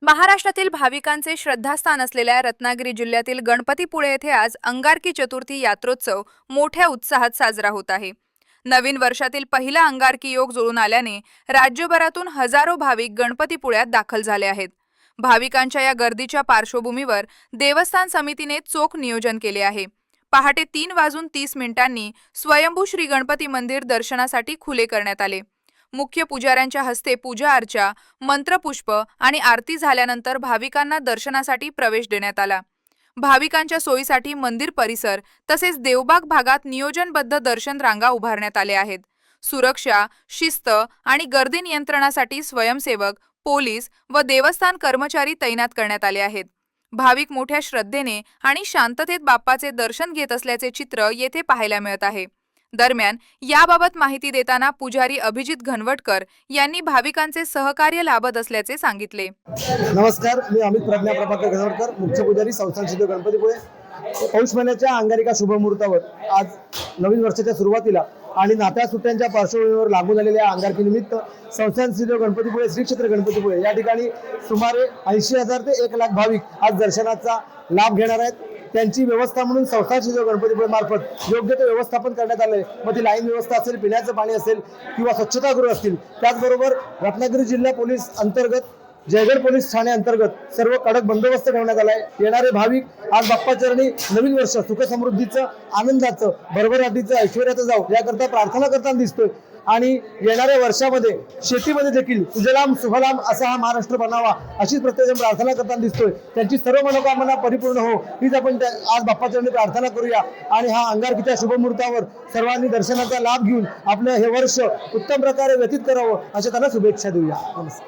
महाराष्ट्रातील भाविकांचे श्रद्धास्थान असलेल्या रत्नागिरी जिल्ह्यातील गणपतीपुळे येथे आज अंगारकी चतुर्थी यात्रोत्सव मोठ्या उत्साहात साजरा होत आहे। नवीन वर्षातील पहिला अंगारकी योग जुळून आल्याने राज्यभरातून हजारो भाविक गणपतीपुळ्यात दाखल झाले आहेत। भाविकांच्या या गर्दीच्या पार्श्वभूमीवर देवस्थान समितीने चोख नियोजन केले आहे। पहाटे 3:30 स्वयंभू श्री गणपती मंदिर दर्शनासाठी खुले करण्यात आले। मुख्य पुजाऱ्यांच्या हस्ते पूजा अर्चा, मंत्रपुष्प आणि आरती झाल्यानंतर भाविकांना दर्शनासाठी प्रवेश देण्यात आला। भाविकांच्या सोयीसाठी मंदिर परिसर तसेच देवबाग भागात नियोजनबद्ध दर्शन रांगा उभारण्यात आले आहेत। सुरक्षा, शिस्त आणि गर्दी नियंत्रणासाठी स्वयंसेवक, पोलीस व देवस्थान कर्मचारी तैनात करण्यात आले आहेत। भाविक मोठ्या श्रद्धेने आणि शांततेत बाप्पाचे दर्शन घेत असल्याचे चित्र येथे पाहायला मिळत आहे। दरम्यान याबाबत माहिती देताना पुजारी अभिजित घनवटकर यांनी भाविकांचे सहकार्य लाभत असल्याचे सांगितले। नमस्कार, मी अमित प्रज्ञा प्रभाकर घनवटकर, मुख्य पुजारी संस्थान श्री गणपतीपुळे। पौष महिन्याच्या अंगारिका शुभमुहूर्तावर आज नवीन वर्षाच्या सुरुवातीला आणि नाताळ सुट्ट्यांच्या पार्श्वभूमीवर लागू झालेल्या अंगारकी निमित्त संस्थान श्री गणपतीपुळे श्री क्षेत्र गणपतीपुळे या ठिकाणी सुमारे 80,000 ते 1,00,000 भाविक आज दर्शनाचा लाभ घेणार आहेत। त्यांची व्यवस्था म्हणून संस्थान श्री गणपतीपुळे मार्फत योग्य ते व्यवस्थापन करण्यात आले। मग ती लाईन व्यवस्था असेल, पिण्याचं पाणी असेल किंवा स्वच्छतागृह असतील। त्याचबरोबर रत्नागिरी जिल्हा पोलीस अंतर्गत जयगड पोलीस ठाणे अंतर्गत सर्व कडक बंदोबस्त ठेवण्यात आलाय। येणारे भाविक आज बाप्पाचरणी नवीन वर्ष सुख समृद्धीचं, आनंदाचं, भरभराटीचं, ऐश्वर्याचं जाऊ याकरता प्रार्थना करताना दिसतोय। आणि येणाऱ्या वर्षामध्ये शेतीमध्ये देखील सुजलाम सुफलाम असा हा महाराष्ट्र बनावा अशीच प्रत्येकजण प्रार्थना करताना दिसतोय। त्यांची सर्व मनोकामना परिपूर्ण हो हीच आपण आज बाप्पाचरणी प्रार्थना करूया आणि हा अंगारकीच्या शुभमुहूर्तावर सर्वांनी दर्शनाचा लाभ घेऊन आपलं हे वर्ष उत्तम प्रकारे व्यतीत करावं अशा त्यांना शुभेच्छा देऊया। नमस्कार।